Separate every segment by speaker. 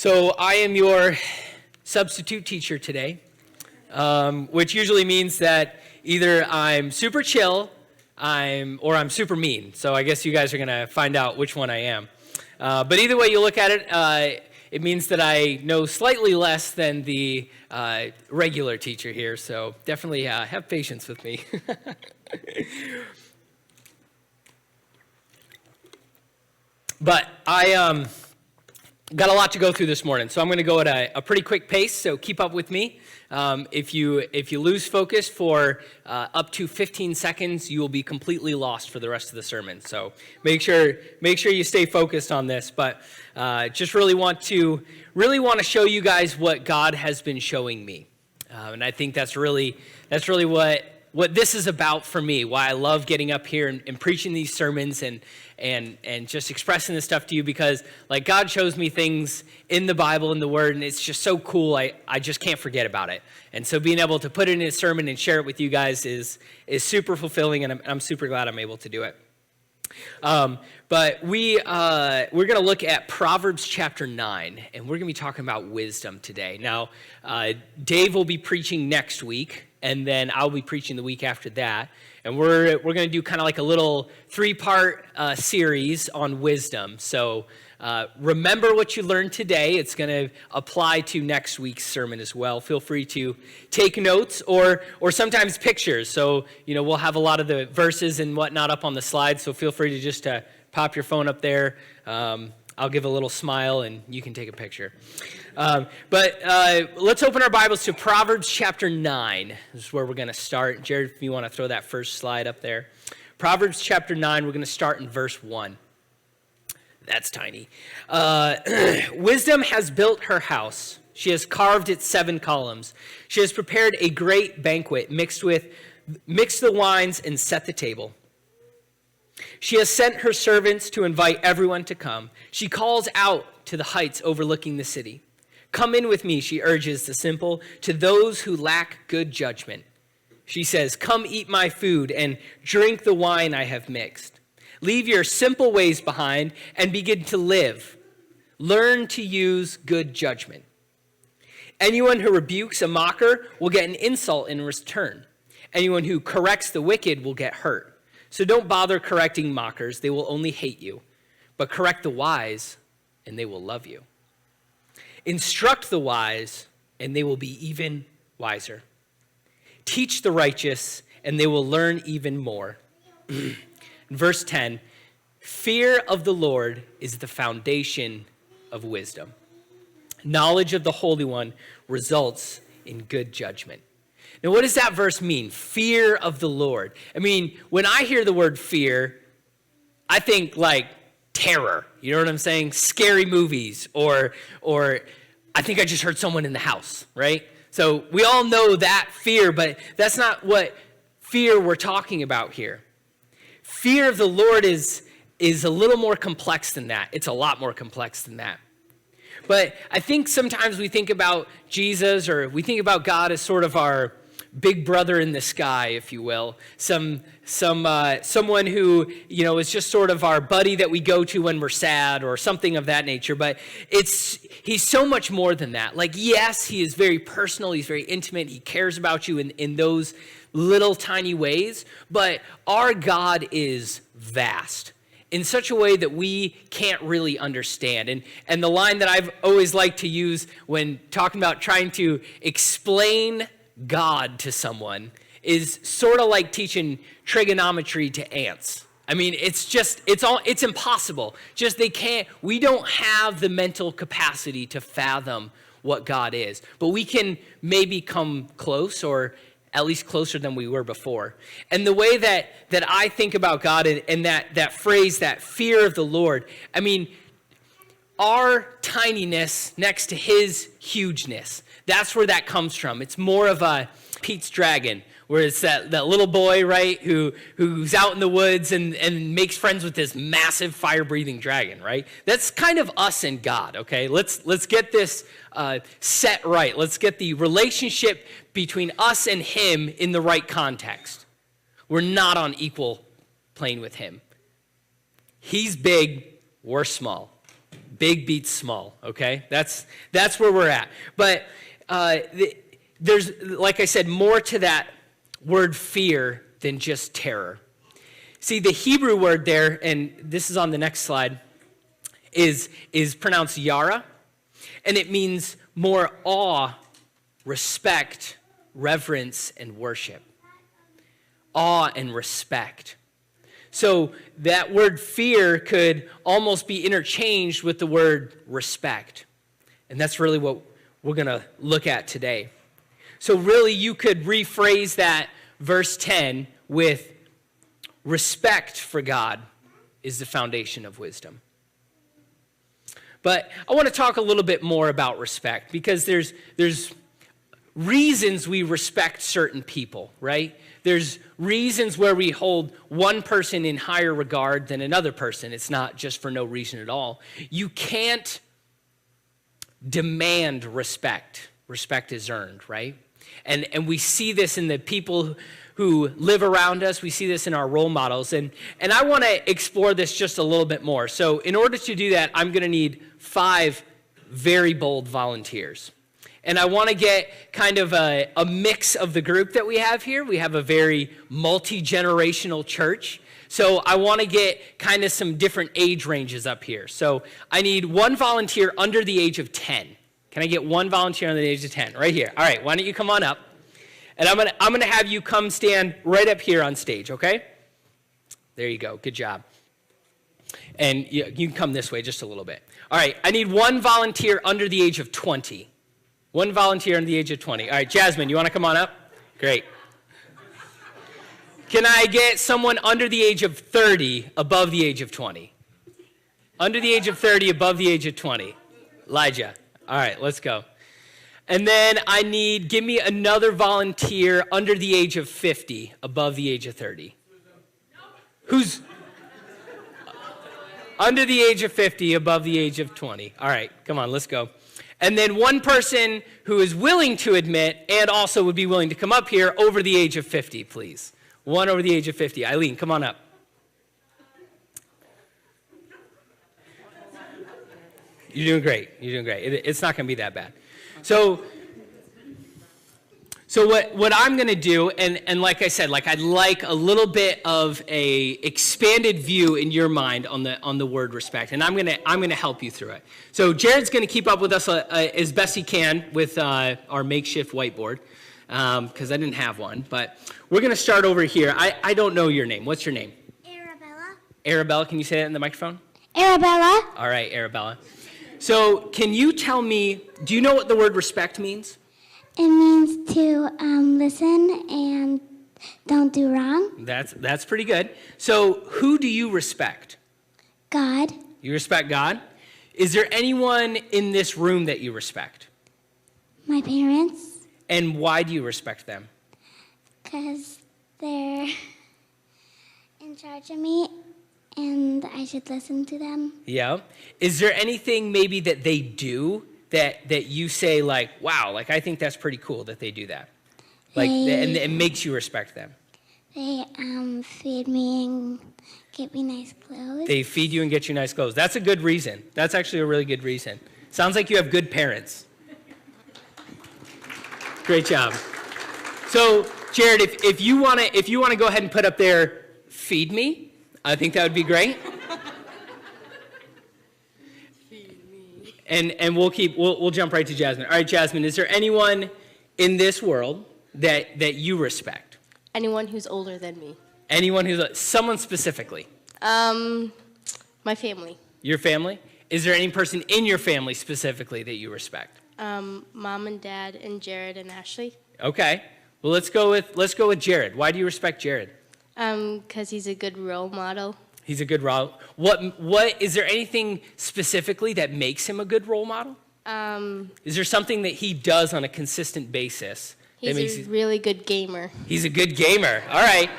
Speaker 1: So I am your substitute teacher today, which usually means that either I'm super chill, or I'm super mean. So I guess you guys are going to find out which one I am. But either way you look at it, it means that I know slightly less than the regular teacher here. So definitely have patience with me. But I got a lot to go through this morning, so I'm going to go at a pretty quick pace, so keep up with me. If you lose focus for up to 15 seconds, you will be completely lost for the rest of the sermon. So make sure you stay focused on this. But just really want to show you guys what God has been showing me, and I think that's really what this is about for me. Why I love getting up here and preaching these sermons and just expressing this stuff to you, because like God shows me things in the Bible and the Word, and it's just so cool. I just can't forget about it. And so being able to put it in a sermon and share it with you guys is super fulfilling, and I'm super glad I'm able to do it. But we're going to look at Proverbs chapter 9, and we're going to be talking about wisdom today. Now, Dave will be preaching next week, and then I'll be preaching the week after that. And we're going to do kind of like a little 3-part series on wisdom. So remember what you learned today. It's going to apply to next week's sermon as well. Feel free to take notes or sometimes pictures. So, we'll have a lot of the verses and whatnot up on the slide. So feel free to just pop your phone up there. I'll give a little smile and you can take a picture. But let's open our Bibles to Proverbs chapter 9. This is where we're going to start. Jared, if you want to throw that first slide up there. Proverbs chapter 9, we're going to start in verse 1. That's tiny. Wisdom has built her house. She has carved its 7 columns. She has prepared a great banquet, mixed the wines and set the table. She has sent her servants to invite everyone to come. She calls out to the heights overlooking the city. Come in with me, she urges the simple, to those who lack good judgment. She says, come eat my food and drink the wine I have mixed. Leave your simple ways behind and begin to live. Learn to use good judgment. Anyone who rebukes a mocker will get an insult in return. Anyone who corrects the wicked will get hurt. So don't bother correcting mockers, they will only hate you. But correct the wise, and they will love you. Instruct the wise, and they will be even wiser. Teach the righteous, and they will learn even more. In verse 10, fear of the Lord is the foundation of wisdom. Knowledge of the Holy One results in good judgment. Now, what does that verse mean? Fear of the Lord. I mean, when I hear the word fear, I think like terror. You know what I'm saying? Scary movies, or I think I just heard someone in the house, right? So we all know that fear, but that's not what fear we're talking about here. Fear of the Lord is a little more complex than that. It's a lot more complex than that. But I think sometimes we think about Jesus, or we think about God as sort of our big brother in the sky, if you will. Someone who, is just sort of our buddy that we go to when we're sad or something of that nature. But he's so much more than that. Like, yes, he is very personal. He's very intimate. He cares about you in those little tiny ways. But our God is vast in such a way that we can't really understand. And the line that I've always liked to use when talking about trying to explain God to someone is sort of like teaching trigonometry to ants. I mean, it's impossible. We don't have the mental capacity to fathom what God is. But we can maybe come close, or at least closer than we were before. And the way that I think about God and that phrase, that fear of the Lord, I mean, our tininess next to his hugeness, that's where that comes from. It's more of a Pete's Dragon, where it's that little boy, right, who's out in the woods and makes friends with this massive fire-breathing dragon, right? That's kind of us and God, okay? Let's get this set right. Let's get the relationship between us and him in the right context. We're not on equal plane with him. He's big, we're small. Big beats small, okay? That's where we're at. But there's, like I said, more to that word fear than just terror. See, the Hebrew word there, and this is on the next slide, is pronounced yara, and it means more awe, respect, reverence, and worship. Awe and respect. So that word fear could almost be interchanged with the word respect. And that's really what we're going to look at today. So really you could rephrase that verse 10 with respect for God is the foundation of wisdom. But I want to talk a little bit more about respect because there's reasons we respect certain people, right? There's reasons where we hold one person in higher regard than another person. It's not just for no reason at all. You can't demand respect. Respect is earned, right? And we see this in the people who live around us. We see this in our role models. And I want to explore this just a little bit more. So in order to do that, I'm going to need 5 very bold volunteers. And I want to get kind of a mix of the group that we have here. We have a very multi-generational church. So I want to get kind of some different age ranges up here. So I need 1 volunteer under the age of 10. Can I get 1 volunteer under the age of 10? Right here. All right, why don't you come on up? And I'm gonna have you come stand right up here on stage, okay? There you go. Good job. And you can come this way just a little bit. All right, I need 1 volunteer under the age of 20. 1 volunteer under the age of 20. All right, Jasmine, you want to come on up? Great. Can I get someone under the age of 30 above the age of 20? Under the age of 30 above the age of 20. Elijah. All right, let's go. And then give me another volunteer under the age of 50 above the age of 30. Who's under the age of 50 above the age of 20? All right, come on, let's go. And then 1 person who is willing to admit and also would be willing to come up here over the age of 50, please. 1 over the age of 50. Eileen, come on up. You're doing great. You're doing great. It's not going to be that bad. So what I'm going to do, and like I said, I'd like a little bit of a expanded view in your mind on the word respect, and I'm going to help you through it. So Jared's going to keep up with us as best he can with our makeshift whiteboard, because I didn't have one. But we're going to start over here. I don't know your name. What's your name?
Speaker 2: Arabella.
Speaker 1: Arabella, can you say that in the microphone?
Speaker 2: Arabella.
Speaker 1: All right, Arabella. So can you tell me, do you know what the word respect means?
Speaker 2: It means to listen and don't do wrong.
Speaker 1: That's pretty good. So who do you respect?
Speaker 2: God.
Speaker 1: You respect God? Is there anyone in this room that you respect?
Speaker 2: My parents.
Speaker 1: And why do you respect them?
Speaker 2: Because they're in charge of me and I should listen to them.
Speaker 1: Yeah. Is there anything maybe that they do that you say wow, I think that's pretty cool that they do that? And it makes you respect them.
Speaker 2: They feed me and get me nice clothes.
Speaker 1: They feed you and get you nice clothes. That's a good reason. That's actually a really good reason. Sounds like you have good parents. Great job. So, Jared, if you want to go ahead and put up there, feed me, I think that would be great. And we'll jump right to Jasmine. All right, Jasmine, is there anyone in this world that you respect?
Speaker 3: Anyone who's older than me.
Speaker 1: Anyone someone specifically?
Speaker 3: My family.
Speaker 1: Your family? Is there any person in your family specifically that you respect?
Speaker 3: Mom and Dad and Jared and Ashley.
Speaker 1: Okay. Well, let's go with Jared. Why do you respect Jared?
Speaker 3: 'Cause he's a good role model.
Speaker 1: He's a good role. What is there anything specifically that makes him a good role model? Is there something that he does on a consistent basis?
Speaker 3: He's a really good gamer.
Speaker 1: He's a good gamer. All right.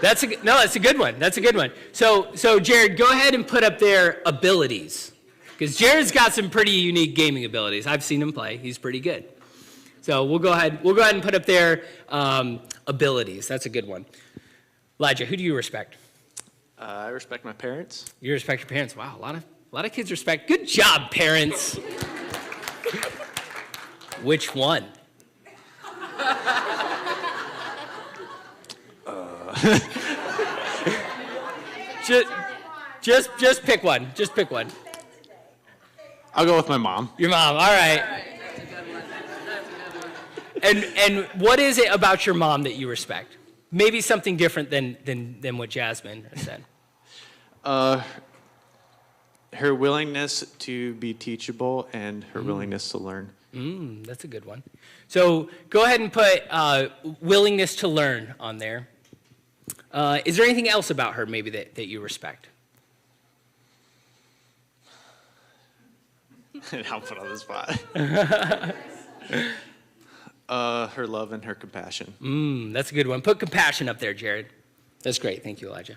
Speaker 1: That's a good one. That's a good one. So Jared, go ahead and put up their abilities. Because Jared's got some pretty unique gaming abilities. I've seen him play. He's pretty good. So we'll go ahead and put up their abilities. That's a good one. Elijah, who do you respect?
Speaker 4: I respect my parents.
Speaker 1: You respect your parents. Wow, a A lot of kids respect. Good job, parents. Which one? Just pick one. Just pick one.
Speaker 4: I'll go with my mom.
Speaker 1: Your mom. All right. And what is it about your mom that you respect? Maybe something different than what Jasmine said.
Speaker 4: Her willingness to be teachable and her willingness to learn.
Speaker 1: That's a good one. So go ahead and put willingness to learn on there. Is there anything else about her maybe that you respect?
Speaker 4: I'll put on the spot. Her love and her compassion.
Speaker 1: That's a good one. Put compassion up there, Jared. That's great. Thank you, Elijah.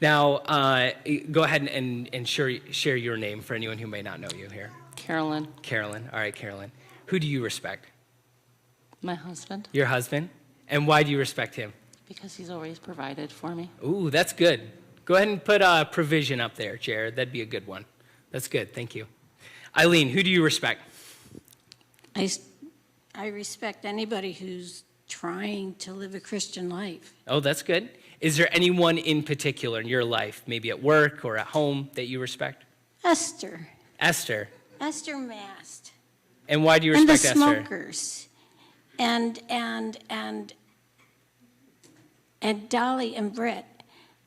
Speaker 1: Now, go ahead and share your name for anyone who may not know you here.
Speaker 5: Carolyn,
Speaker 1: Carolyn. All right, Carolyn. Who do you respect?
Speaker 5: my husband,
Speaker 1: Your husband? And why do you respect him?
Speaker 5: because he's always provided for me.
Speaker 1: Ooh, that's good. Go ahead and put provision up there, Jared. That'd be a good one. That's good. Thank you. Eileen, who do you respect?
Speaker 6: I respect anybody who's trying to live a Christian life.
Speaker 1: Oh, that's good. Is there anyone in particular in your life, maybe at work or at home, that you respect?
Speaker 6: Esther
Speaker 1: Esther.
Speaker 6: Mast,
Speaker 1: And why do you
Speaker 6: and the
Speaker 1: respect Esther?
Speaker 6: smokers, and Dolly and Britt,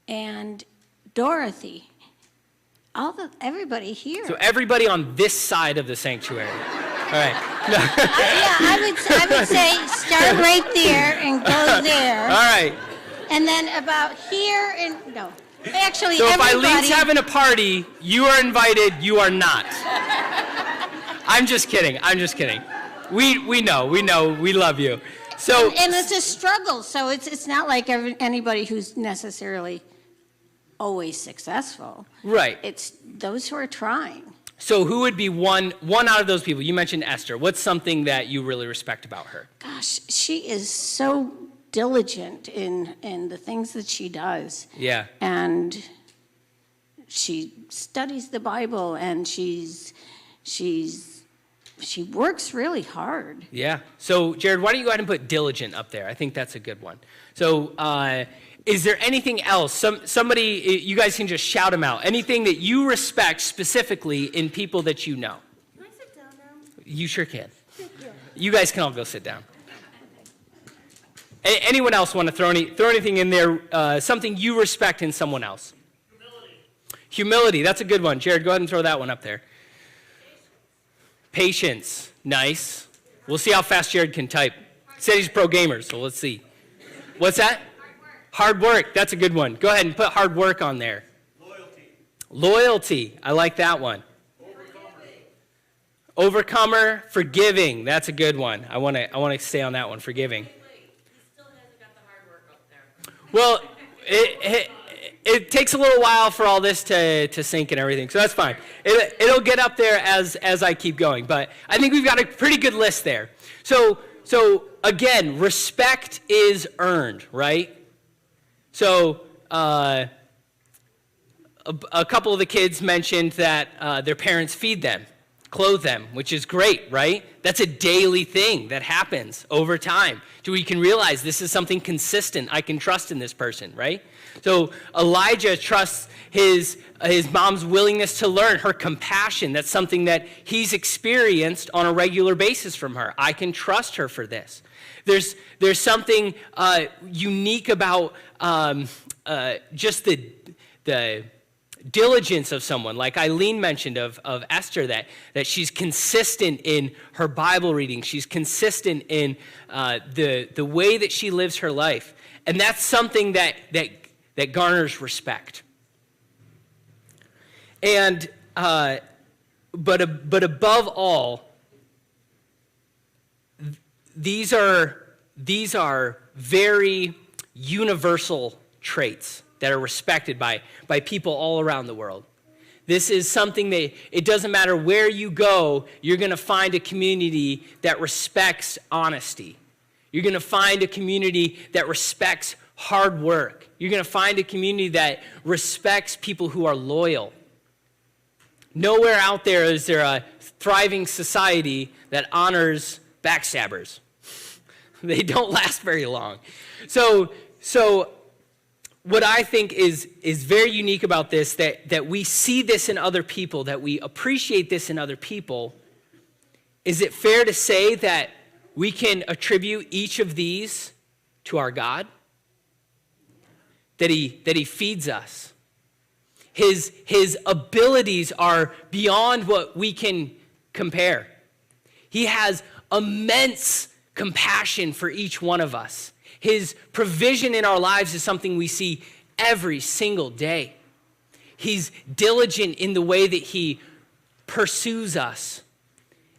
Speaker 6: and Dorothy, everybody here.
Speaker 1: So everybody on this side of the sanctuary. All right.
Speaker 6: Yeah, I would say start right there and go there,
Speaker 1: All right.
Speaker 6: and then about here and no, actually
Speaker 1: So if
Speaker 6: everybody.
Speaker 1: Eileen's having a party, you are invited, you are not. I'm just kidding. I'm just kidding. We know. We love you. So
Speaker 6: And it's a struggle, so it's not like anybody who's necessarily always successful.
Speaker 1: right.
Speaker 6: It's those who are trying.
Speaker 1: So who would be one out of those people? You mentioned Esther. What's something that you really respect about her?
Speaker 6: Gosh, she is so diligent in the things that she does.
Speaker 1: Yeah.
Speaker 6: And she studies the Bible, and she works really hard.
Speaker 1: Yeah. So, Jared, why don't you go ahead and put diligent up there? I think that's a good one. So, is there anything else? Somebody, you guys can just shout them out. Anything that you respect specifically in people that you know?
Speaker 2: Can I sit down now?
Speaker 1: You sure can. You guys can all go sit down. Anyone else want to throw anything in there? Something you respect in someone else? Humility. That's a good one. Jared, go ahead and throw that one up there. Patience. Nice. We'll see how fast Jared can type. He said he's a pro gamer, so let's see. What's that? Hard work. That's a good one. Go ahead and put hard work on there. Loyalty. I like that one. Overcomer. Forgiving. That's a good one. I want to stay on that one. Forgiving. Well, it takes a little while for all this to sink and everything, so that's fine. It'll get up there as I keep going, but I think we've got a pretty good list there. So again, respect is earned, right? So a couple of the kids mentioned that their parents feed them, clothe them, which is great, right? That's a daily thing that happens over time. So we can realize this is something consistent. I can trust in this person, right? So Elijah trusts his mom's willingness to learn, her compassion. That's something that he's experienced on a regular basis from her. I can trust her for this. There's something unique about just the diligence of someone, like Eileen mentioned of Esther, that she's consistent in her Bible reading. She's consistent in the way that she lives her life. And that's something that garners respect. And but above all, these are very universal traits that are respected by people all around the world. This is something that it doesn't matter where you go, you're going to find a community that respects honesty. You're going to find a community that respects hard work. You're going to find a community that respects people who are loyal. Nowhere out there is there a thriving society that honors backstabbers. They don't last very long. So what I think is very unique about this, that we see this in other people, that we appreciate this in other people, is it fair to say that we can attribute each of these to our God? That he feeds us. His abilities are beyond what we can compare. He has immense compassion for each one of us. His provision in our lives is something we see every single day. He's diligent in the way that he pursues us,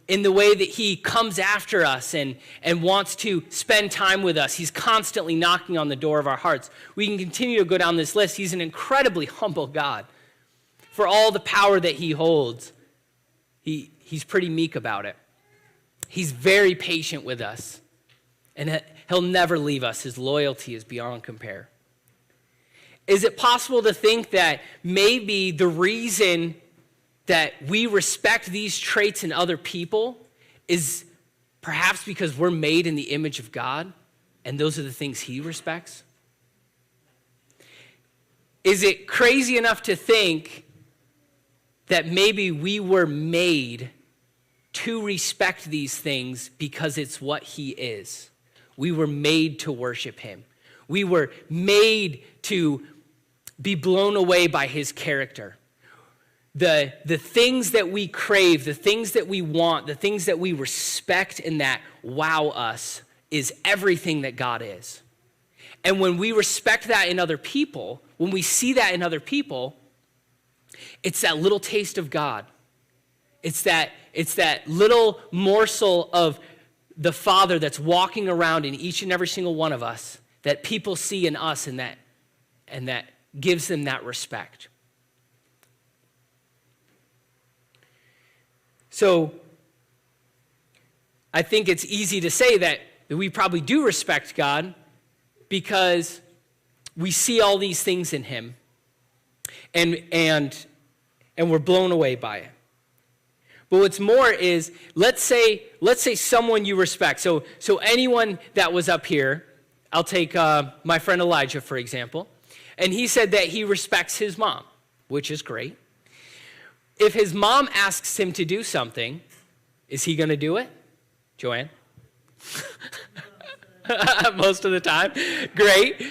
Speaker 1: in the way that he comes after us and wants to spend time with us. He's constantly knocking on the door of our hearts. We can continue to go down this list. He's an incredibly humble God. For all the power that he holds, he's pretty meek about it. He's very patient with us, and he'll never leave us. His loyalty is beyond compare. Is it possible to think that maybe the reason that we respect these traits in other people is perhaps because we're made in the image of God, and those are the things he respects? Is it crazy enough to think that maybe we were made to respect these things because it's what he is? We were made to worship him. We were made to be blown away by his character. The things that we crave, the things that we want, the things that we respect and that wow us is everything that God is. And when we respect that in other people, when we see that in other people, it's that little taste of God. It's that little morsel of the Father that's walking around in each and every single one of us that people see in us and that gives them that respect. So I think it's easy to say that we probably do respect God because we see all these things in him and we're blown away by it. But what's more is, let's say someone you respect. So anyone that was up here, I'll take my friend Elijah, for example, and he said that he respects his mom, which is great. If his mom asks him to do something, is he going to do it? Joanne? Most of the time. Great.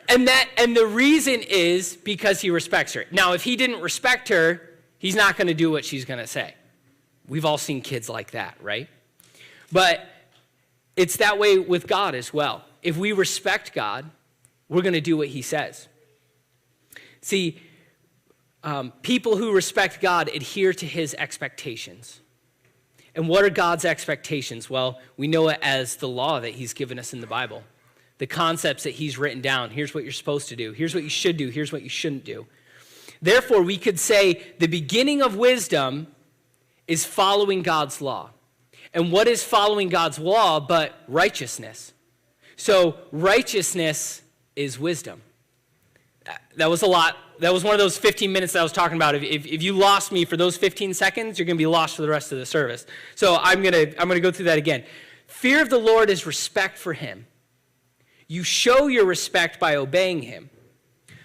Speaker 1: And the reason is because he respects her. Now, if he didn't respect her, he's not going to do what she's going to say. We've all seen kids like that, right? But it's that way with God as well. If we respect God, we're going to do what he says. See, people who respect God adhere to his expectations. And what are God's expectations? Well, we know it as the law that he's given us in the Bible. The concepts that he's written down. Here's what you're supposed to do. Here's what you should do. Here's what you shouldn't do. Therefore, we could say the beginning of wisdom is following God's law. And what is following God's law but righteousness? So righteousness is wisdom. That was a lot. That was one of those 15 minutes that I was talking about. If you lost me for those 15 seconds, you're going to be lost for the rest of the service. So I'm going to go through that again. Fear of the Lord is respect for him. You show your respect by obeying him.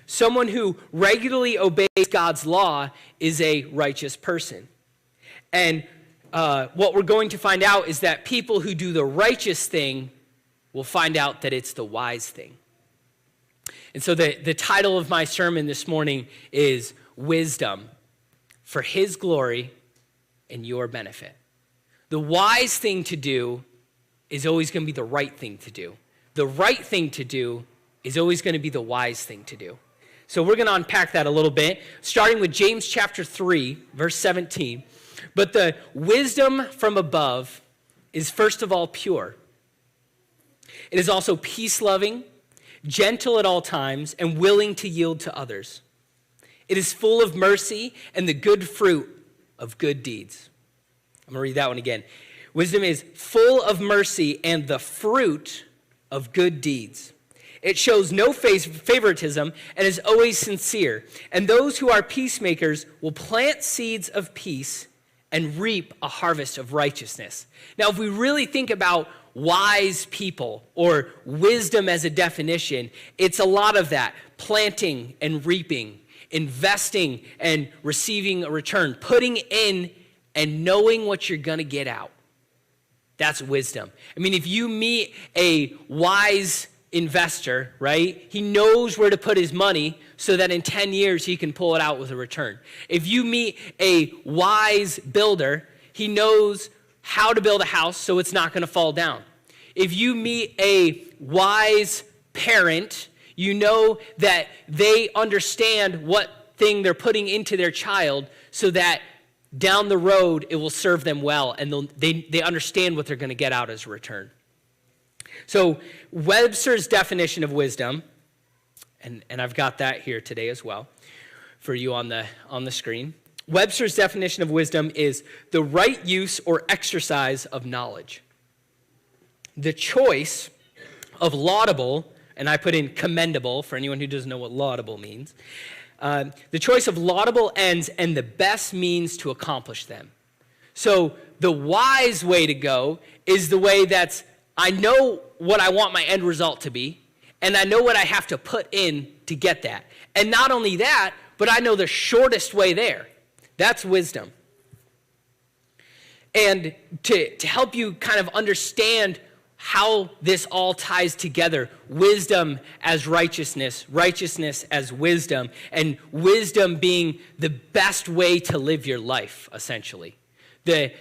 Speaker 1: Someone who regularly obeys God's law is a righteous person. And what we're going to find out is that people who do the righteous thing will find out that it's the wise thing. And so the title of my sermon this morning is Wisdom for his glory and your benefit. The wise thing to do is always going to be the right thing to do. The right thing to do is always going to be the wise thing to do. So we're going to unpack that a little bit, starting with James chapter 3, verse 17. But the wisdom from above is first of all pure. It is also peace-loving, gentle at all times, and willing to yield to others. It is full of mercy and the good fruit of good deeds. I'm going to read that one again. Wisdom is full of mercy and the fruit of good deeds. It shows no favoritism and is always sincere. And those who are peacemakers will plant seeds of peace and reap a harvest of righteousness. Now, if we really think about wise people or wisdom as a definition, it's a lot of that: planting and reaping, investing and receiving a return, putting in and knowing what you're going to get out. That's wisdom. I mean, if you meet a wise investor, right, he knows where to put his money so that in 10 years he can pull it out with a return. If you meet a wise builder, he knows how to build a house so it's not going to fall down. If you meet a wise parent, you know that they understand what thing they're putting into their child so that down the road it will serve them well, and they understand what they're going to get out as a return. So Webster's definition of wisdom, and I've got that here today as well for you on the screen. Webster's definition of wisdom is the right use or exercise of knowledge. The choice of laudable, and I put in commendable for anyone who doesn't know what laudable means, the choice of laudable ends and the best means to accomplish them. So the wise way to go is the way that's, I know what I want my end result to be, and I know what I have to put in to get that. And not only that, but I know the shortest way there. That's wisdom. And to help you kind of understand how this all ties together, wisdom as righteousness, righteousness as wisdom, and wisdom being the best way to live your life, essentially. The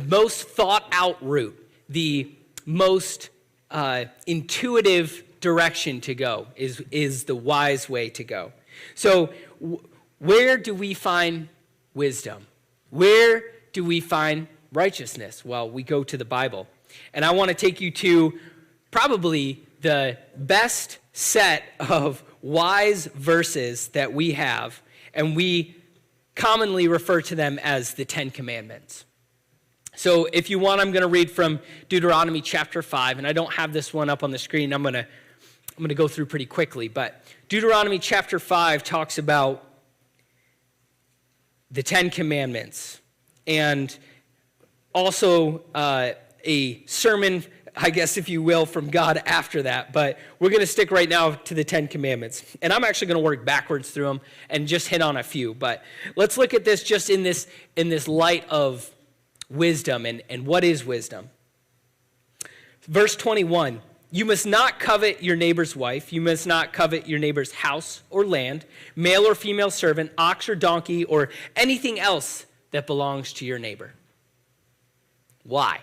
Speaker 1: most thought out route, the most intuitive direction to go is the wise way to go. So where do we find wisdom? Where do we find righteousness? Well, we go to the Bible. And I want to take you to probably the best set of wise verses that we have, and we commonly refer to them as the Ten Commandments. So if you want, I'm going to read from Deuteronomy chapter 5, and I don't have this one up on the screen. I'm going to go through pretty quickly, but Deuteronomy chapter 5 talks about the Ten Commandments, and also a sermon, I guess, if you will, from God after that. But we're going to stick right now to the Ten Commandments. And I'm actually going to work backwards through them and just hit on a few. But let's look at this just in this light of wisdom and what is wisdom. Verse 21, you must not covet your neighbor's wife. You must not covet your neighbor's house or land, male or female servant, ox or donkey, or anything else that belongs to your neighbor. Why?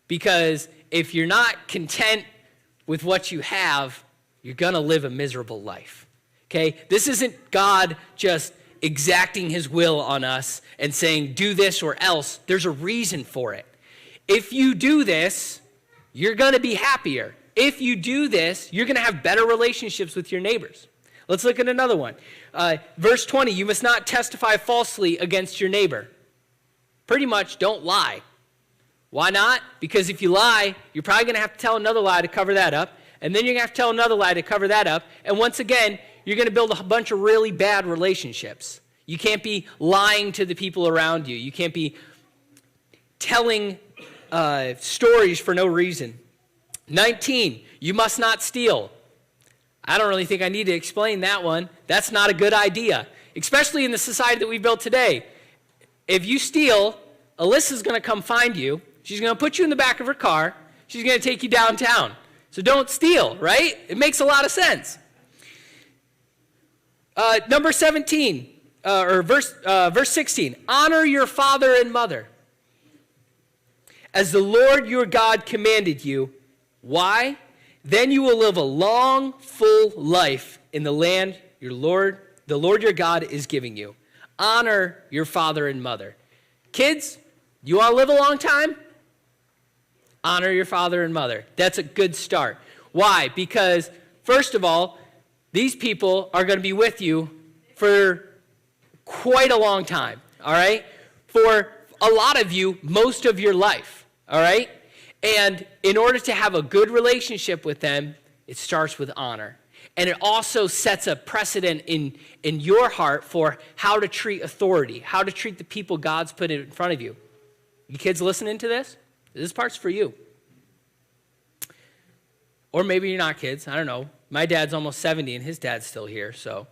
Speaker 1: Because if you're not content with what you have, you're going to live a miserable life. Okay? This isn't God just exacting his will on us and saying, do this or else. There's a reason for it. If you do this, you're going to be happier. If you do this, you're going to have better relationships with your neighbors. Let's look at another one. Verse 20, you must not testify falsely against your neighbor. Pretty much don't lie. Why not? Because if you lie, you're probably going to have to tell another lie to cover that up. And then you're going to have to tell another lie to cover that up. And once again, you're going to build a bunch of really bad relationships. You can't be lying to the people around you. You can't be telling stories for no reason. 19, you must not steal. I don't really think I need to explain that one. That's not a good idea, especially in the society that we've built today. If you steal, Alyssa's going to come find you. She's going to put you in the back of her car. She's going to take you downtown. So don't steal, right? It makes a lot of sense. Number 17, or verse 16. Honor your father and mother, as the Lord your God commanded you. Why? Then you will live a long, full life in the land the Lord your God is giving you. Honor your father and mother. Kids, you want to live a long time? Honor your father and mother. That's a good start. Why? Because, first of all, these people are going to be with you for quite a long time, all right? For a lot of you, most of your life, all right? And in order to have a good relationship with them, it starts with honor. And it also sets a precedent in your heart for how to treat authority, how to treat the people God's put in front of you. You kids listening to this? This part's for you. Or maybe you're not kids. I don't know. My dad's almost 70 and his dad's still here, so.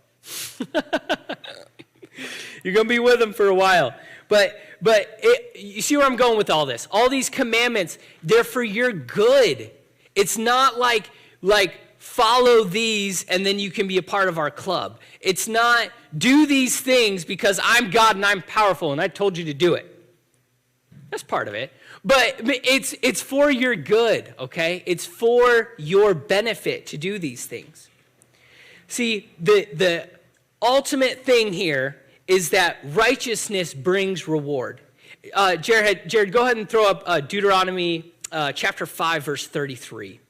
Speaker 1: You're going to be with him for a while. But you see where I'm going with all this. All these commandments, they're for your good. It's not like follow these and then you can be a part of our club. It's not do these things because I'm God and I'm powerful and I told you to do it. That's part of it. But it's for your good, okay? It's for your benefit to do these things. See, the ultimate thing here is that righteousness brings reward. Jared, go ahead and throw up Deuteronomy chapter 5, verse 33.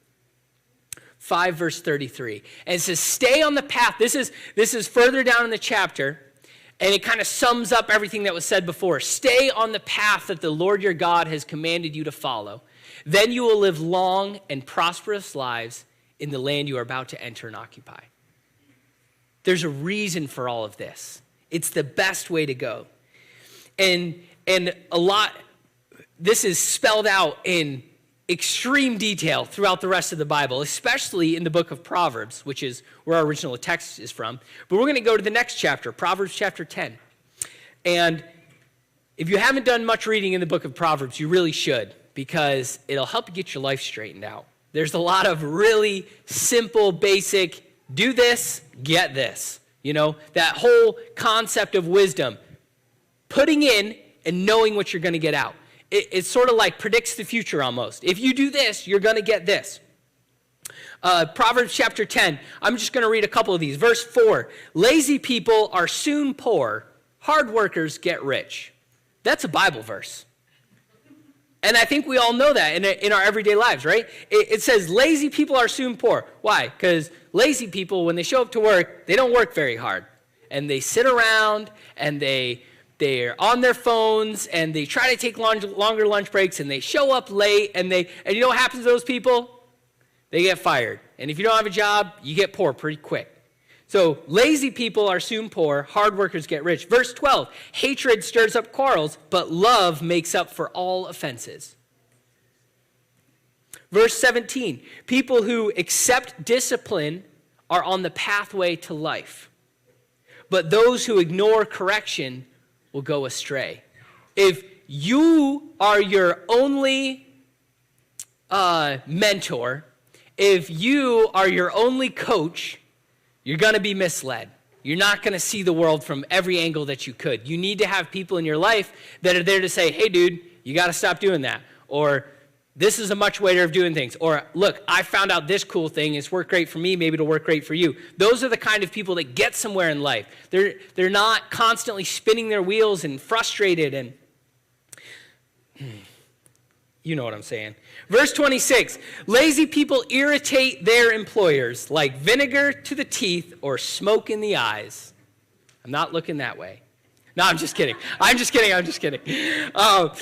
Speaker 1: 5, verse 33. And it says, stay on the path. This is further down in the chapter, and it kind of sums up everything that was said before. Stay on the path that the Lord your God has commanded you to follow. Then you will live long and prosperous lives in the land you are about to enter and occupy. There's a reason for all of this. It's the best way to go. And this is spelled out in extreme detail throughout the rest of the Bible, especially in the book of Proverbs, which is where our original text is from. But we're going to go to the next chapter, Proverbs chapter 10. And if you haven't done much reading in the book of Proverbs, you really should, because it'll help you get your life straightened out. There's a lot of really simple, basic, do this, get this. You know, that whole concept of wisdom, putting in and knowing what you're going to get out. It's sort of like predicts the future almost. If you do this, you're going to get this. Proverbs chapter 10, I'm just going to read a couple of these. Verse 4, lazy people are soon poor, hard workers get rich. That's a Bible verse. And I think we all know that in our everyday lives, right? It says lazy people are soon poor. Why? Because lazy people, when they show up to work, they don't work very hard. And they sit around and they're on their phones and they try to take longer lunch breaks and they show up late and you know what happens to those people? They get fired. And if you don't have a job, you get poor pretty quick. So lazy people are soon poor, hard workers get rich. Verse 12, hatred stirs up quarrels, but love makes up for all offenses. Verse 17, people who accept discipline are on the pathway to life, but those who ignore correction will go astray. If you are your only mentor, if you are your only coach, you're going to be misled. You're not going to see the world from every angle that you could. You need to have people in your life that are there to say, hey, dude, you got to stop doing that. Or this is a much way of doing things. Or look, I found out this cool thing. It's worked great for me. Maybe it'll work great for you. Those are the kind of people that get somewhere in life. They're not constantly spinning their wheels and frustrated and you know what I'm saying. Verse 26, lazy people irritate their employers like vinegar to the teeth or smoke in the eyes. I'm not looking that way. No, I'm just kidding. I'm just kidding. But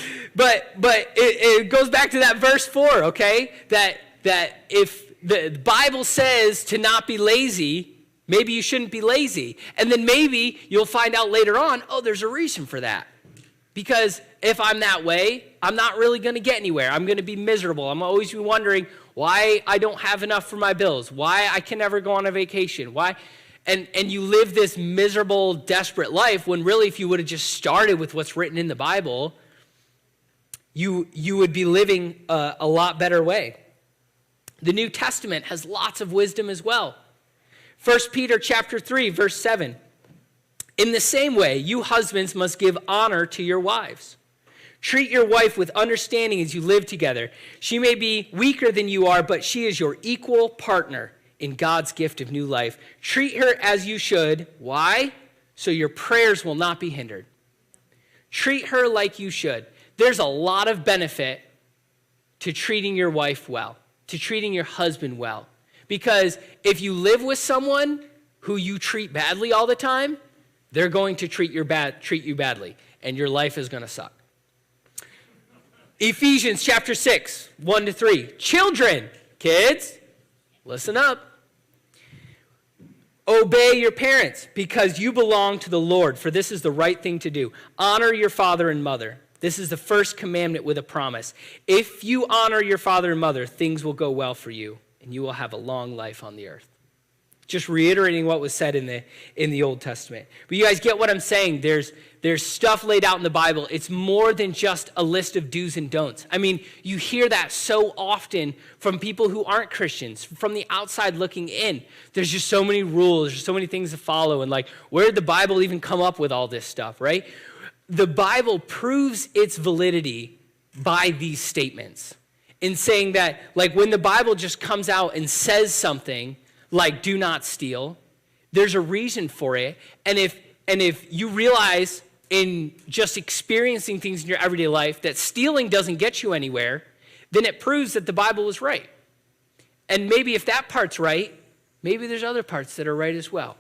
Speaker 1: it goes back to that verse 4, okay? That if the Bible says to not be lazy, maybe you shouldn't be lazy. And then maybe you'll find out later on, oh, there's a reason for that. Because if I'm that way, I'm not really going to get anywhere. I'm going to be miserable. I'm always be wondering why I don't have enough for my bills, why I can never go on a vacation, why. And you live this miserable, desperate life when really if you would have just started with what's written in the Bible, you would be living a lot better way. The New Testament has lots of wisdom as well. 1 Peter chapter 3, verse 7. In the same way, you husbands must give honor to your wives. Treat your wife with understanding as you live together. She may be weaker than you are, but she is your equal partner in God's gift of new life. Treat her as you should. Why? So your prayers will not be hindered. Treat her like you should. There's a lot of benefit to treating your wife well, to treating your husband well. Because if you live with someone who you treat badly all the time, they're going to treat you badly, and your life is going to suck. Ephesians chapter 6, 1-3. Children, kids, listen up. Obey your parents because you belong to the Lord, for this is the right thing to do. Honor your father and mother. This is the first commandment with a promise. If you honor your father and mother, things will go well for you, and you will have a long life on the earth. Just reiterating what was said in the Old Testament. But you guys get what I'm saying. There's stuff laid out in the Bible. It's more than just a list of do's and don'ts. I mean, you hear that so often from people who aren't Christians, from the outside looking in. There's just so many rules, there's so many things to follow, and like, where did the Bible even come up with all this stuff, right? The Bible proves its validity by these statements in saying that, like, when the Bible just comes out and says something like do not steal, there's a reason for it. And if you realize in just experiencing things in your everyday life that stealing doesn't get you anywhere, then it proves that the Bible was right. And maybe if that part's right, maybe there's other parts that are right as well.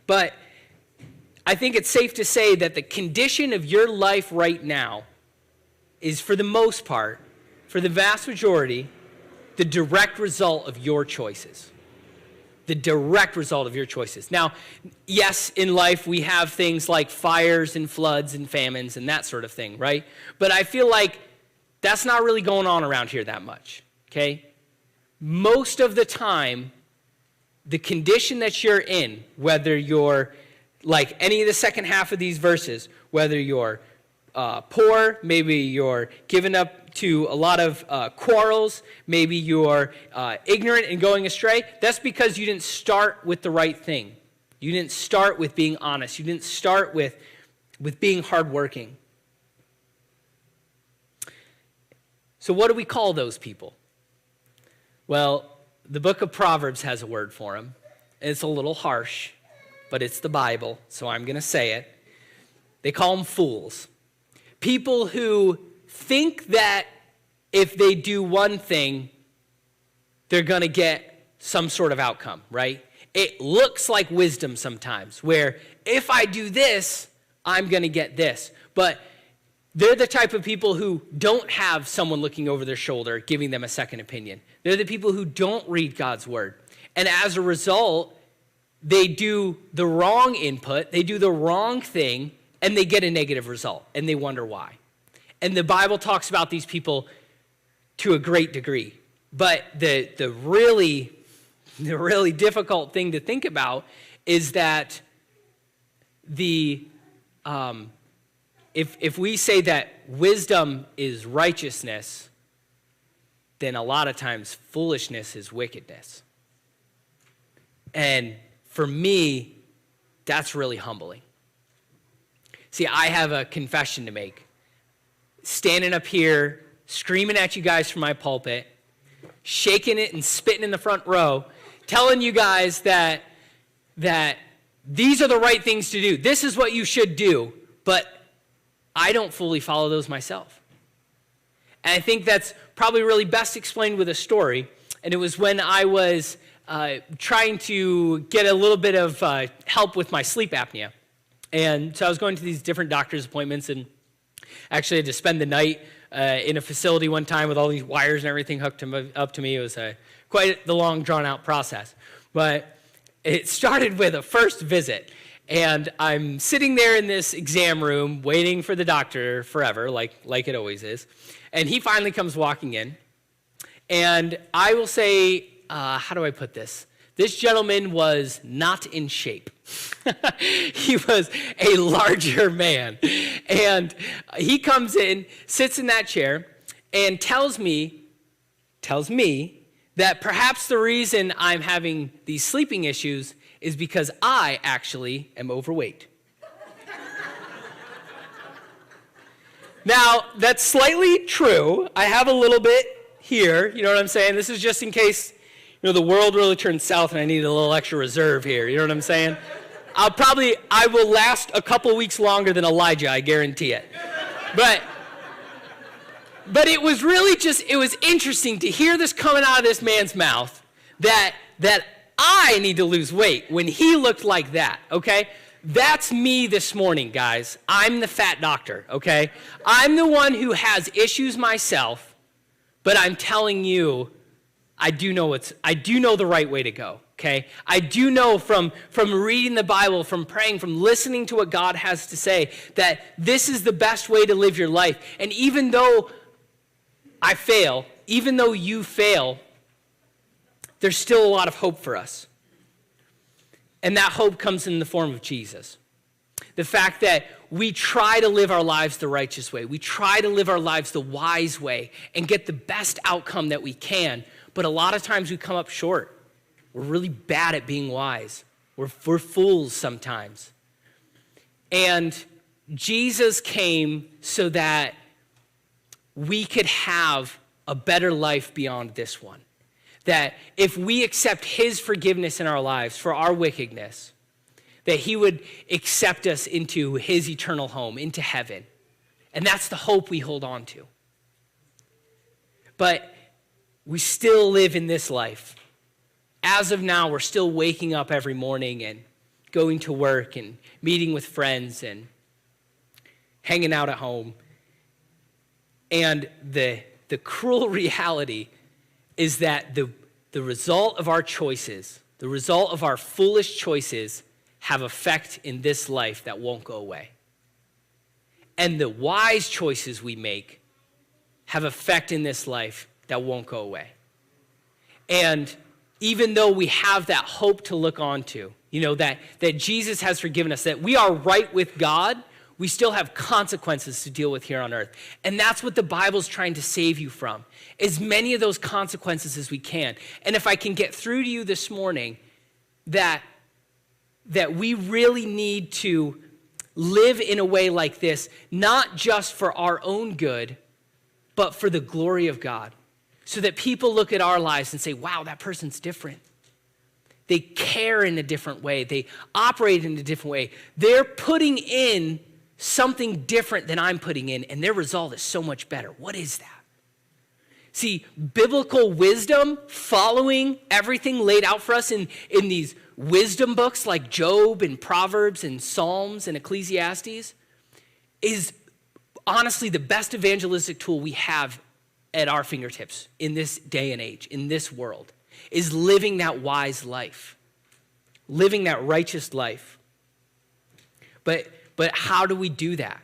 Speaker 1: But I think it's safe to say that the condition of your life right now is, for the most part, for the vast majority, the direct result of your choices. The direct result of your choices. Now, yes, in life we have things like fires and floods and famines and that sort of thing, right? But I feel like that's not really going on around here that much, okay? Most of the time, the condition that you're in, whether you're like any of the second half of these verses, whether you're poor, maybe you're given up to a lot of quarrels, maybe you're ignorant and going astray, that's because you didn't start with the right thing. You didn't start with being honest. You didn't start with being hardworking. So what do we call those people? Well, the book of Proverbs has a word for them. It's a little harsh, but it's the Bible, so I'm going to say it. They call them fools. People who think that if they do one thing, they're going to get some sort of outcome, right? It looks like wisdom sometimes, where if I do this, I'm going to get this. But they're the type of people who don't have someone looking over their shoulder giving them a second opinion. They're the people who don't read God's word. And as a result, they do the wrong input, they do the wrong thing, and they get a negative result, and they wonder why. And the Bible talks about these people to a great degree. But the really difficult thing to think about is that if we say that wisdom is righteousness, then a lot of times foolishness is wickedness. And for me, that's really humbling. See, I have a confession to make. Standing up here, screaming at you guys from my pulpit, shaking it and spitting in the front row, telling you guys that these are the right things to do. This is what you should do, but I don't fully follow those myself. And I think that's probably really best explained with a story. And it was when I was trying to get a little bit of help with my sleep apnea. And so I was going to these different doctor's appointments and actually had to spend the night in a facility one time with all these wires and everything hooked up to me. It was quite the long, drawn-out process. But it started with a first visit. And I'm sitting there in this exam room waiting for the doctor forever, like it always is. And he finally comes walking in. And I will say, how do I put this? This gentleman was not in shape. He was a larger man. And he comes in, sits in that chair, and tells me that perhaps the reason I'm having these sleeping issues is because I actually am overweight. Now, that's slightly true. I have a little bit here, you know what I'm saying? This is just in case, the world really turns south and I need a little extra reserve here, you know what I'm saying? I will last a couple weeks longer than Elijah, I guarantee it. But it was really it was interesting to hear this coming out of this man's mouth, that I need to lose weight when he looked like that, okay? That's me this morning, guys. I'm the fat doctor, okay? I'm the one who has issues myself, but I'm telling you, I do know the right way to go, okay? I do know from reading the Bible, from praying, from listening to what God has to say, that this is the best way to live your life. And even though I fail, even though you fail, there's still a lot of hope for us. And that hope comes in the form of Jesus. The fact that we try to live our lives the righteous way. We try to live our lives the wise way and get the best outcome that we can. But a lot of times we come up short. We're really bad at being wise. We're fools sometimes. And Jesus came so that we could have a better life beyond this one. That if we accept his forgiveness in our lives for our wickedness, that he would accept us into his eternal home, into heaven. And that's the hope we hold on to. But we still live in this life. As of now, we're still waking up every morning and going to work and meeting with friends and hanging out at home. And the cruel reality is that the result of our choices, the result of our foolish choices, have effect in this life that won't go away. And the wise choices we make have effect in this life that won't go away. And even though we have that hope to look on to, that Jesus has forgiven us, that we are right with God, we still have consequences to deal with here on earth. And that's what the Bible's trying to save you from, as many of those consequences as we can. And if I can get through to you this morning that we really need to live in a way like this, not just for our own good, but for the glory of God. So that people look at our lives and say, wow, that person's different. They care in a different way. They operate in a different way. They're putting in something different than I'm putting in, and their result is so much better. What is that? See, biblical wisdom, following everything laid out for us in these wisdom books like Job and Proverbs and Psalms and Ecclesiastes, is honestly the best evangelistic tool we have at our fingertips in this day and age, in this world, is living that wise life, living that righteous life. But how do we do that?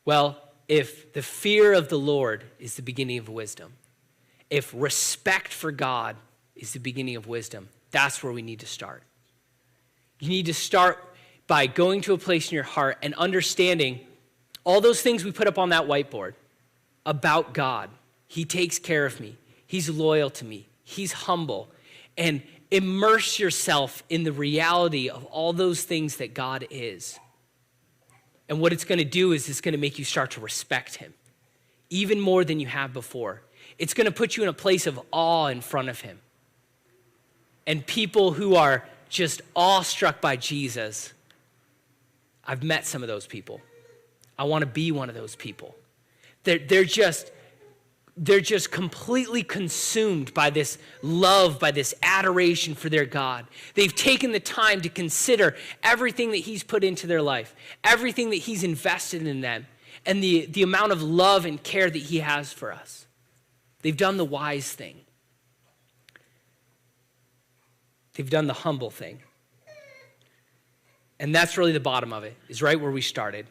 Speaker 1: Well, if the fear of the Lord is the beginning of wisdom, if respect for God is the beginning of wisdom, that's where we need to start. You need to start by going to a place in your heart and understanding all those things we put up on that whiteboard about God. He takes care of me. He's loyal to me. He's humble. And immerse yourself in the reality of all those things that God is. And what it's going to do is it's going to make you start to respect him even more than you have before. It's going to put you in a place of awe in front of him. And people who are just awestruck by Jesus, I've met some of those people. I want to be one of those people. They're just completely consumed by this love, by this adoration for their God. They've taken the time to consider everything that he's put into their life, everything that he's invested in them, and the amount of love and care that he has for us. They've done the wise thing. They've done the humble thing. And that's really the bottom of it, is right where we started.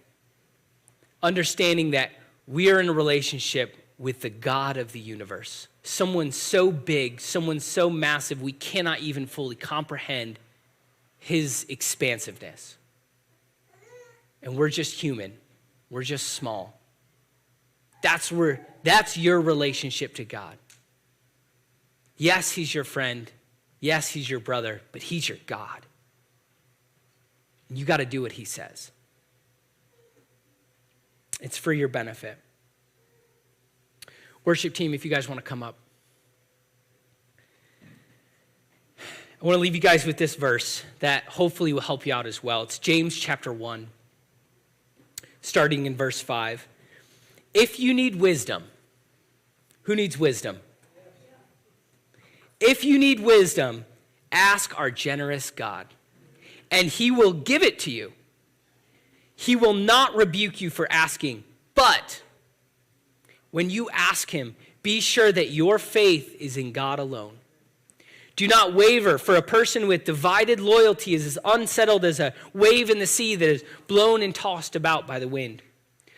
Speaker 1: Understanding that we are in a relationship with the God of the universe. Someone so big, someone so massive, we cannot even fully comprehend his expansiveness. And we're just human. We're just small. That's your relationship to God. Yes, he's your friend. Yes, he's your brother, but he's your God. And you got to do what he says. It's for your benefit. Worship team, if you guys want to come up. I want to leave you guys with this verse that hopefully will help you out as well. It's James chapter 1, starting in verse 5. If you need wisdom, who needs wisdom? If you need wisdom, ask our generous God, and he will give it to you. He will not rebuke you for asking, but when you ask him, be sure that your faith is in God alone. Do not waver, for a person with divided loyalty is as unsettled as a wave in the sea that is blown and tossed about by the wind.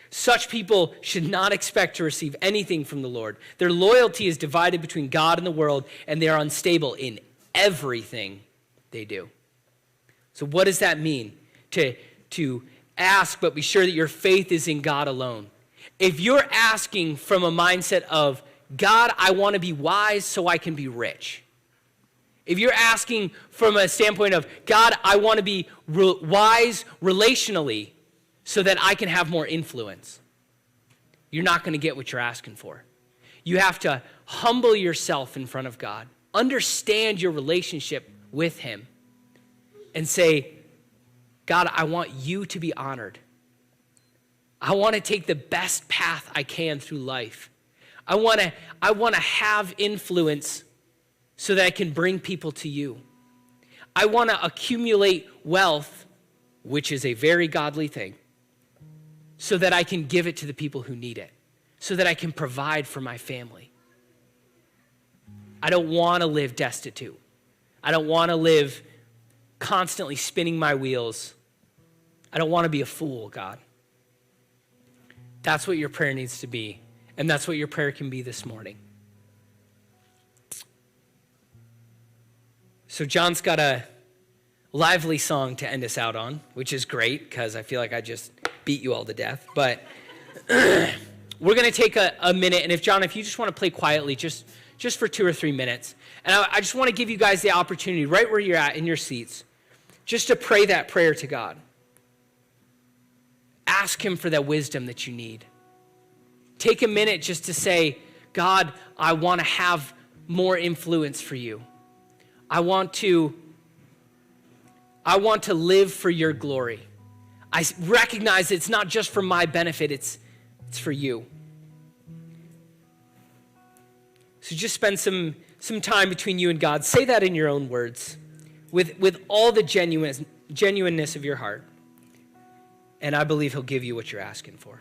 Speaker 1: Such people should not expect to receive anything from the Lord. Their loyalty is divided between God and the world, and they are unstable in everything they do. So what does that mean? To ask, but be sure that your faith is in God alone. If you're asking from a mindset of, God, I want to be wise so I can be rich. If you're asking from a standpoint of, God, I want to be wise relationally so that I can have more influence, you're not going to get what you're asking for. You have to humble yourself in front of God, understand your relationship with him, and say, God, I want you to be honored. I want to take the best path I can through life. I want to have influence so that I can bring people to you. I want to accumulate wealth, which is a very godly thing, so that I can give it to the people who need it, so that I can provide for my family. I don't want to live destitute. I don't want to live constantly spinning my wheels. I don't want to be a fool, God. That's what your prayer needs to be, and that's what your prayer can be this morning. So John's got a lively song to end us out on, which is great because I feel like I just beat you all to death. But we're going to take a minute, and if you just want to play quietly just for 2 or 3 minutes. And I just want to give you guys the opportunity right where you're at in your seats just to pray that prayer to God. Ask him for that wisdom that you need. Take a minute just to say, God, I want to have more influence for you. I want to live for your glory. I recognize it's not just for my benefit, it's for you. So just spend some time between you and God. Say that in your own words with all the genuineness of your heart. And I believe he'll give you what you're asking for.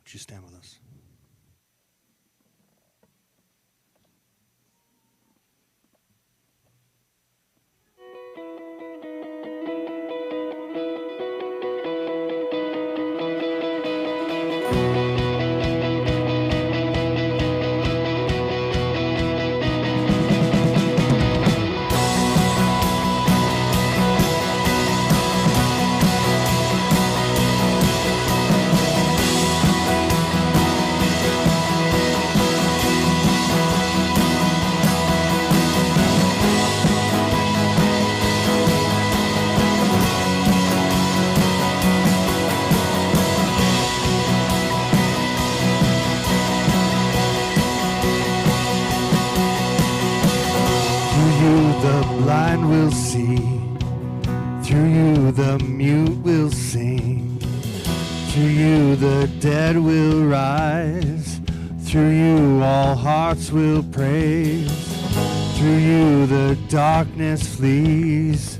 Speaker 7: Would you stand with us? Blind will see, through you the mute will sing, through you the dead will rise, through you all hearts will praise, through you the darkness flees,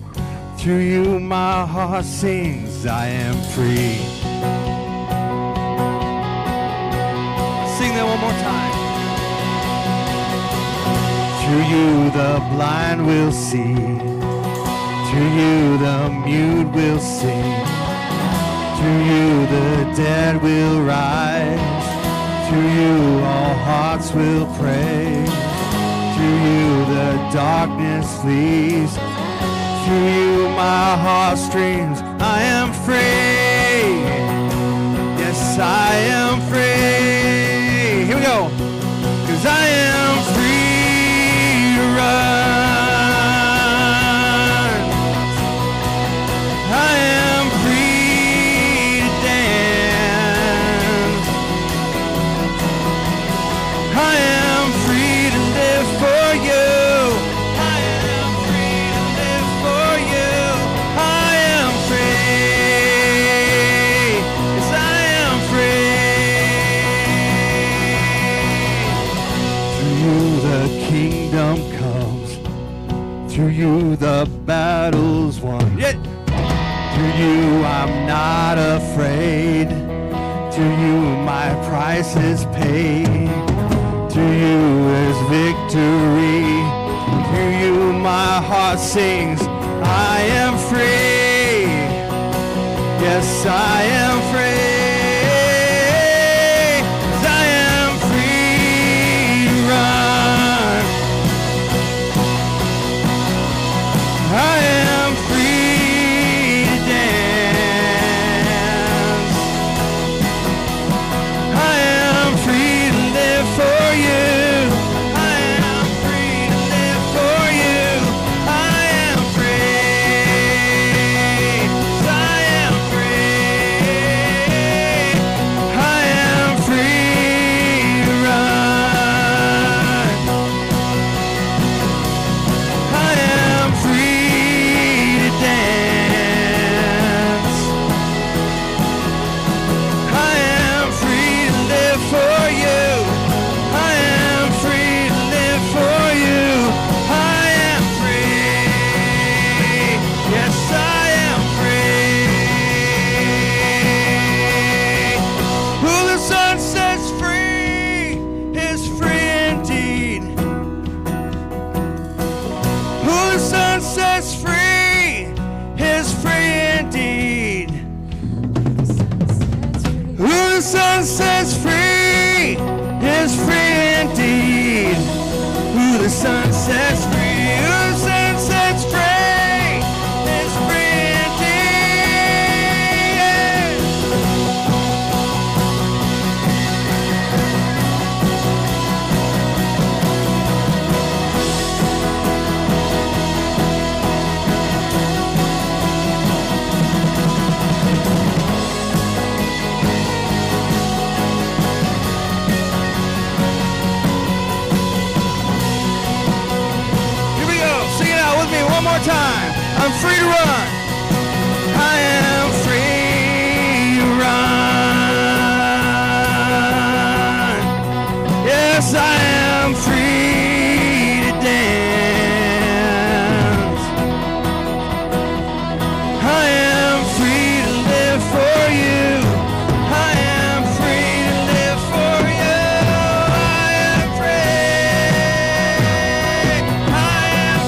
Speaker 7: through you my heart sings, I am free. Sing that one more time. Through you the blind will see. Through you the mute will sing. Through you the dead will rise. Through you all hearts will pray. Through you the darkness flees. Through you my heartstrings, I am free. Yes, I am free. Here we go. 'Cause I am free to run. I am free to dance. I am free to live for you. I am free to live for you. I am free. Yes, I am free. Through you the kingdom comes. Through you the battle's won. Yeah. Through you I'm not afraid. Through you my price is paid. Through you is victory. Through you my heart sings. I am free. Yes, I am free. 'Cause I am free to run. I am free to dance. I am free to live for you. I am free to live for you. I am free. I am free. I am free to run. I am free to dance. I am free to live for you. I am free to live for you. I am free. Yes, I am free. Who the Son sets free is free indeed. Who the Son sets free is free indeed. Who the Son sets free is free indeed. Who the Son sets free, who the Son sets free is free indeed. Here we go. Sing it out with me one more time. I'm free to run. I am free to run. Yes, I am free to dance. I am free to live for you. I am free to live for you. I am free. I am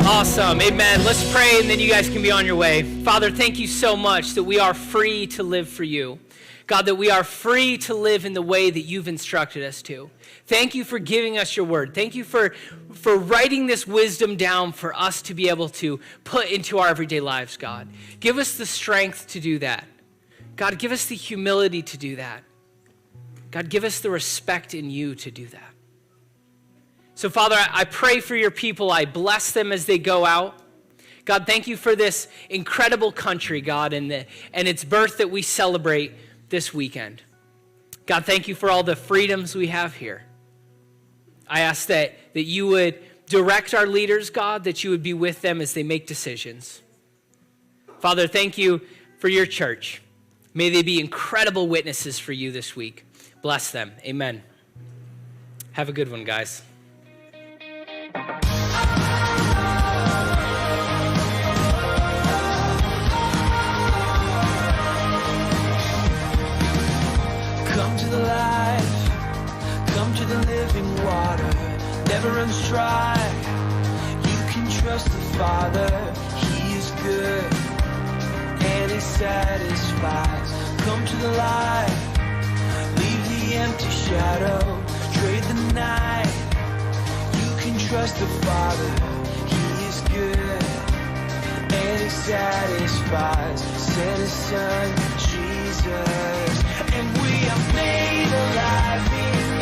Speaker 1: Awesome. Amen. Let's pray and then you guys can be on your way. Father, thank you so much that we are free to live for you. God, that we are free to live in the way that you've instructed us to. Thank you for giving us your word. Thank you for writing this wisdom down for us to be able to put into our everyday lives, God. Give us the strength to do that. God, give us the humility to do that. God, give us the respect in you to do that. So, Father, I pray for your people. I bless them as they go out. God, thank you for this incredible country, God, and its birth that we celebrate this weekend. God, thank you for all the freedoms we have here. I ask that you would direct our leaders, God, that you would be with them as they make decisions. Father, thank you for your church. May they be incredible witnesses for you this week. Bless them. Amen. Have a good one, guys.
Speaker 8: shadow, trade the night. You can trust the Father, He is good, and He satisfies. Send His Son, Jesus, and we are made alive in